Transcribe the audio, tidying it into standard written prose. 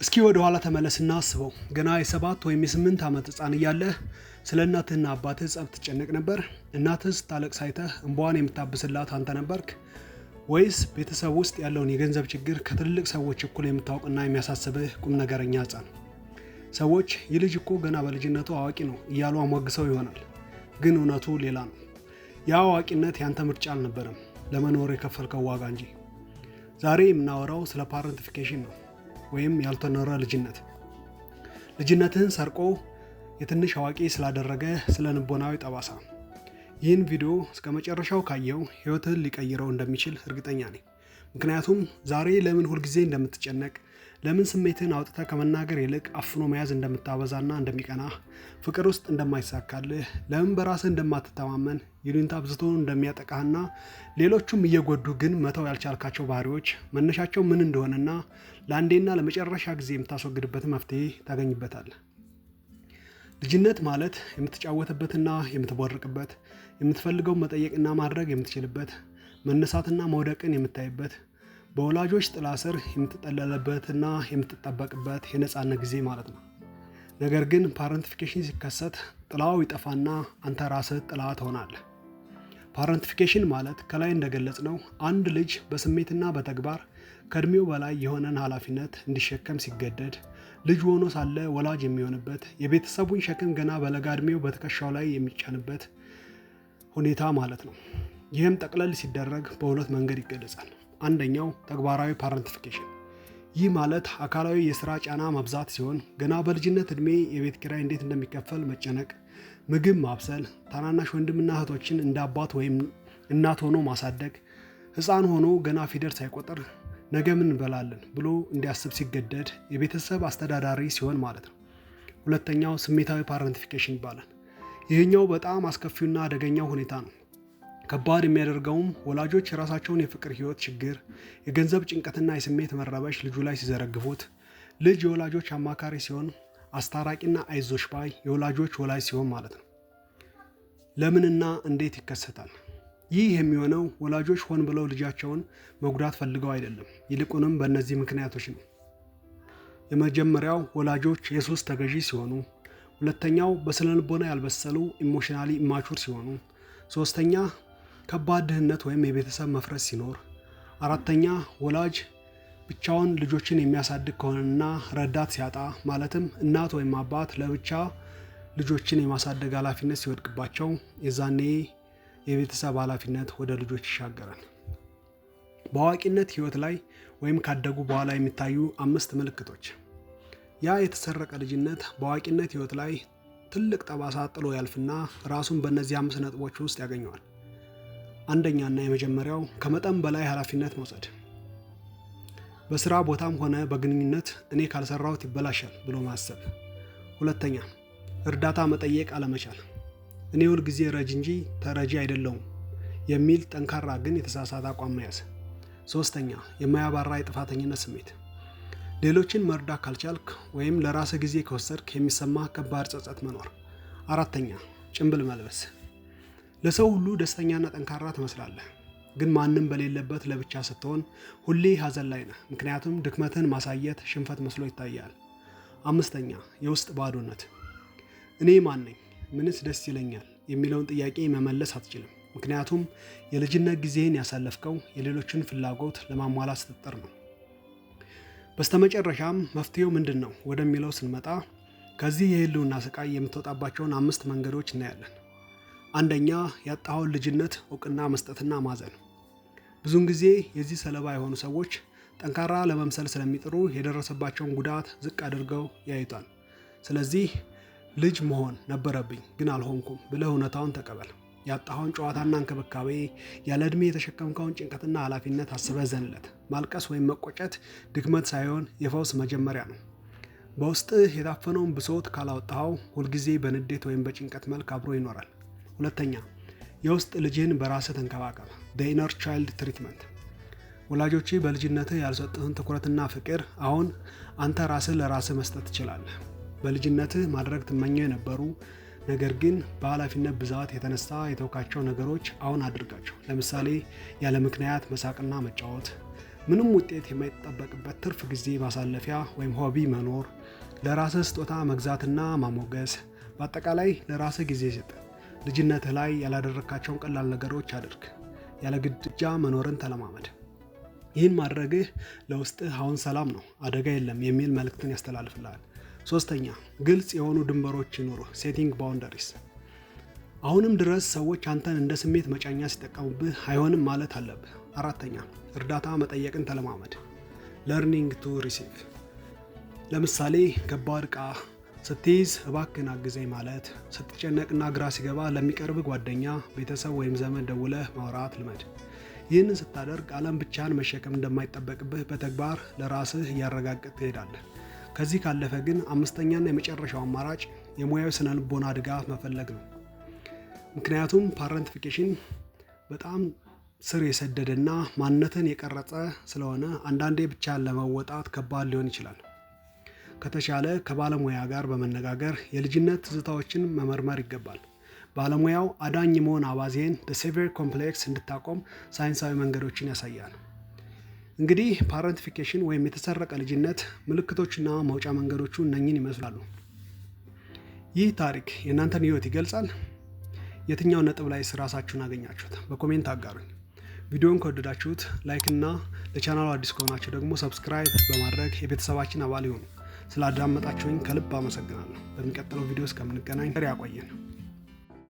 እስኪ ወደ ኋላ ተመለስና አስበው። ገና የ7 ወይም የ8 ዓመት ህፃን እያለህ ስለ እናትህና አባትህ ጸብ ትጨነቅ ነበር? እናትህ ስታለቅስ አይተህ እንባዋን የምታብስላት አንተ ነበርክ? ወይስ ቤተሰብ ውስጥ ያለውን የገንዘብ ችግር ከትልልቅ ሰዎች እኩል የምታውቅና የሚያሳስብህ ቁም ነገረኛ ህፃን? ሰዎች ይህ ልጅ እኮ ገና በልጅነቱ አዋቂ ነው እያሉ አሞግሰው ይሆናል። ግን እውነቱ ሌላ ነው። ያ አዋቂነት ያንተ ምርጫ አልነበረም፣ ለመኖር የከፈልከው ዋጋ እንጂ። ዛሬ የምናወራው ስለ ፓረንቲፊኬሽን ነው፣ ወይም ያልተኖረ ልጅነት። ልጅነትህን ሰርቆ የትንሽ አዋቂ ስላደረገ ስለ ልቦናዊ ጠባሳ። ይህን ቪዲዮ እስከ መጨረሻው ካየው ህይወትህን ሊቀይረው እንደሚችል እርግጠኛ ነኝ። ምክንያቱም ዛሬ ለምን ሁልጊዜ እንደምትጨነቅ፣ ለምን ስሜትህን አውጥተህ ከመናገር ይልቅ አፍኖ መያዝ እንደምታበዛና እንደሚቀናህ፣ ፍቅር ውስጥ እንደማይሳካልህ፣ ለምን በራስህ እንደማትተማመን፣ ይሉኝታ አብዝቶ እንደሚያጠቃህና ሌሎቹም እየጎዱ ግን መተው ያልቻልካቸው ባህሪዎች መነሻቸው ምን እንደሆነና ለአንዴና ለመጨረሻ ጊዜ የምታስወግድበት መፍትሄ ታገኝበታለህ። ልጅነት ማለት የምትጫወትበትና የምትቦርቅበት፣ የምትፈልገው መጠየቅና ማድረግ የምትችልበት፣ መነሳትና መውደቅን የምታይበት፣ በወላጆች ጥላ ስር የምትጠለለበትና የምትጠበቅበት የነፃነት ጊዜ ማለት ነው። ነገር ግን ፓረንቲፊኬሽን ሲከሰት ጥላው ይጠፋና አንተ ራስህ ጥላ ትሆናለህ። ፓረንቲፊኬሽን ማለት ከላይ እንደገለጽነው አንድ ልጅ በስሜትና በተግባር ከእድሜው በላይ የሆነን ኃላፊነት እንዲሸከም ሲገደድ፣ ልጅ ሆኖ ሳለ ወላጅ የሚሆንበት፣ የቤተሰቡን ሸክም ገና በለጋ እድሜው በትከሻው ላይ የሚጫንበት ሁኔታ ማለት ነው። ይህም ጠቅለል ሲደረግ በሁለት መንገድ ይገለጻል። አንደኛው ተግባራዊ ፓረንቲፊኬሽን። ይህ ማለት አካላዊ የስራ ጫና መብዛት ሲሆን ገና በልጅነት እድሜ የቤት ኪራይ እንዴት እንደሚከፈል መጨነቅ፣ ምግብ ማብሰል፣ ታናናሽ ወንድምና እህቶችን እንደ አባት ወይም እናት ሆኖ ማሳደግ፣ ህፃን ሆኖ ገና ፊደል ሳይቆጥር ነገ ምን እንበላለን ብሎ እንዲያስብ ሲገደድ የቤተሰብ አስተዳዳሪ ሲሆን ማለት ነው። ሁለተኛው ስሜታዊ ፓረንቲፊኬሽን ይባላል። ይህኛው በጣም አስከፊውና አደገኛው ሁኔታ ነው። ከባድ የሚያደርገውም ወላጆች የራሳቸውን የፍቅር ህይወት ችግር፣ የገንዘብ ጭንቀትና የስሜት መረበሽ ልጁ ላይ ሲዘረግፉት፣ ልጅ የወላጆች አማካሪ ሲሆን፣ አስታራቂና አይዞሽ ባይ የወላጆች ወላጅ ሲሆን ማለት ነው። ለምንና እንዴት ይከሰታል? ይህ የሚሆነው ወላጆች ሆን ብለው ልጃቸውን መጉዳት ፈልገው አይደለም፣ ይልቁንም በእነዚህ ምክንያቶች ነው። የመጀመሪያው ወላጆች የሱስ ተገዢ ሲሆኑ፣ ሁለተኛው በስነልቦና ያልበሰሉ ኢሞሽናሊ ኢማቹር ሲሆኑ፣ ሶስተኛ ከባድ ድህነት ወይም የቤተሰብ መፍረስ ሲኖር፣ አራተኛ ወላጅ ብቻውን ልጆችን የሚያሳድግ ከሆነና ረዳት ሲያጣ፣ ማለትም እናት ወይም አባት ለብቻ ልጆችን የማሳደግ ኃላፊነት ሲወድቅባቸው፣ የዛኔ የቤተሰብ ኃላፊነት ወደ ልጆች ይሻገራል። በአዋቂነት ህይወት ላይ ወይም ካደጉ በኋላ የሚታዩ 5 ምልክቶች። ያ የተሰረቀ ልጅነት በአዋቂነት ህይወት ላይ ትልቅ ጠባሳ ጥሎ ያልፍና ራሱን በእነዚህ 5 ነጥቦች ውስጥ ያገኘዋል። አንደኛና የመጀመሪያው ከመጠን በላይ ኃላፊነት መውሰድ። በስራ ቦታም ሆነ በግንኙነት እኔ ካልሰራሁት ይበላሻል ብሎ ማሰብ። ሁለተኛ እርዳታ መጠየቅ አለመቻል። እኔ ሁልጊዜ ረጅ እንጂ ተረጂ አይደለሁም የሚል ጠንካራ ግን የተሳሳተ አቋም መያዝ። ሶስተኛ የማያባራ የጥፋተኝነት ስሜት። ሌሎችን መርዳት ካልቻልክ ወይም ለራስህ ጊዜ ከወሰድክ የሚሰማ ከባድ ጸጸት መኖር። አራተኛ ጭንብል መልበስ። ለሰው ሁሉ ደስተኛና ጠንካራ ትመስላለህ፣ ግን ማንም በሌለበት ለብቻ ስትሆን ሁሌ ሀዘን ላይ ነህ፣ ምክንያቱም ድክመትህን ማሳየት ሽንፈት መስሎ ይታያል። አምስተኛ የውስጥ ባዶነት። እኔ ማን ነኝ? ምንስ ደስ ይለኛል? የሚለውን ጥያቄ መመለስ አትችልም፣ ምክንያቱም የልጅነት ጊዜህን ያሳለፍከው የሌሎችን ፍላጎት ለማሟላት ስትጥር ነው። በስተመጨረሻም መፍትሄው ምንድን ነው ወደሚለው ስንመጣ ከዚህ የህልውና ስቃይ የምትወጣባቸውን 5 መንገዶች እናያለን። አንደኛ ያጣኸውን ልጅነት እውቅና መስጠትና ማዘን። ብዙውን ጊዜ የዚህ ሰለባ የሆኑ ሰዎች ጠንካራ ለመምሰል ስለሚጥሩ የደረሰባቸውን ጉዳት ዝቅ አድርገው ያዩታል። ስለዚህ ልጅ መሆን ነበረብኝ ግን አልሆንኩም ብለህ እውነታውን ተቀበል። ያጣኸውን ጨዋታና እንክብካቤ፣ ያለ ዕድሜ የተሸከምከውን ጭንቀትና ኃላፊነት አስበህ ዘንለት። ማልቀስ ወይም መቆጨት ድክመት ሳይሆን የፈውስ መጀመሪያ ነው። በውስጥህ የታፈነውን ብሶት ካላወጣኸው ሁልጊዜ በንዴት ወይም በጭንቀት መልክ አብሮ ይኖራል። ሁለተኛ የውስጥ ልጅህን በራስህ ተንከባከብ። The inner child treatment። ወላጆችህ በልጅነትህ ያልሰጡህን ትኩረትና ፍቅር አሁን አንተ ራስህ ለራስህ መስጠት ትችላለህ። በልጅነትህ ማድረግ ትመኘው የነበሩ ነገር ግን በኃላፊነት ብዛት የተነሳ የተውካቸው ነገሮች አሁን አድርጋቸው። ለምሳሌ ያለ ምክንያት መሳቅና መጫወት፣ ምንም ውጤት የማይጠበቅበት ትርፍ ጊዜ ማሳለፊያ ወይም ሆቢ መኖር፣ ለራስህ ስጦታ መግዛትና ማሞገስ፣ በአጠቃላይ ለራስህ ጊዜ ስጥ። ልጅነትህ ላይ ያላደረካቸውን ቀላል ነገሮች አድርግ። ያለ ግድጃ መኖርን ተለማመድ። ይህን ማድረግህ ለውስጥህ አሁን ሰላም ነው፣ አደጋ የለም የሚል መልእክትን ያስተላልፍልሃል። 3ኛ ግልጽ የሆኑ ድንበሮች ይኑሩ። ሴቲንግ ባውንደሪስ። አሁንም ድረስ ሰዎች አንተን እንደ ስሜት መጫኛ ሲጠቀሙብህ አይሆንም ማለት አለብህ። 4ኛ እርዳታ መጠየቅን ተለማመድ። ለርኒንግ ቱ ሪሲቭ። ለምሳሌ ከባድ ዕቃ ስትይዝ እባክህን አግዘኝ ማለት፣ ስትጨነቅና ግራ ሲገባ ለሚቀርብ ጓደኛ፣ ቤተሰብ ወይም ዘመድ ደውለህ ማውራት ልመድ። ይህንን ስታደርግ ዓለም ብቻህን መሸከም እንደማይጠበቅብህ በተግባር ለራስህ እያረጋገጥክ ትሄዳለህ። ከዚህ ካለፈ ግን 5ኛና የመጨረሻው አማራጭ የሙያዊ ስነልቦና ድጋፍ መፈለግ ነው። ምክንያቱም ፓረንቲፊኬሽን በጣም ስር የሰደደና ማንነትን የቀረጸ ስለሆነ አንዳንዴ ብቻህን ለመወጣት ከባድ ሊሆን ይችላል። ከተቻለ ከባለሙያ ጋር በመነጋገር የልጅነት ትዝታዎችን መመርመር ይገባል። ባለሙያው አዳኝ መሆን አባዜን ሴቨር ኮምፕሌክስ እንድታቆም ሳይንሳዊ መንገዶችን ያሳያል። እንግዲህ ፓረንቲፊኬሽን ወይም የተሰረቀ ልጅነት ምልክቶችና መውጫ መንገዶቹ እነኚህን ይመስላሉ። ይህ ታሪክ የእናንተን ህይወት ይገልጻል? የትኛው ነጥብ ላይ ራሳችሁን አገኛችሁት? በኮሜንት አጋሩኝ። ቪዲዮን ከወደዳችሁት ላይክ እና ለቻናሉ አዲስ ከሆናችሁ ደግሞ ሰብስክራይብ በማድረግ የቤተሰባችን አባል ይሁኑ። ስላዳመጣችሁኝ ከልብ አመሰግናለሁ። በሚቀጥለው ቪዲዮ እስከምንገናኝ ያቆየን።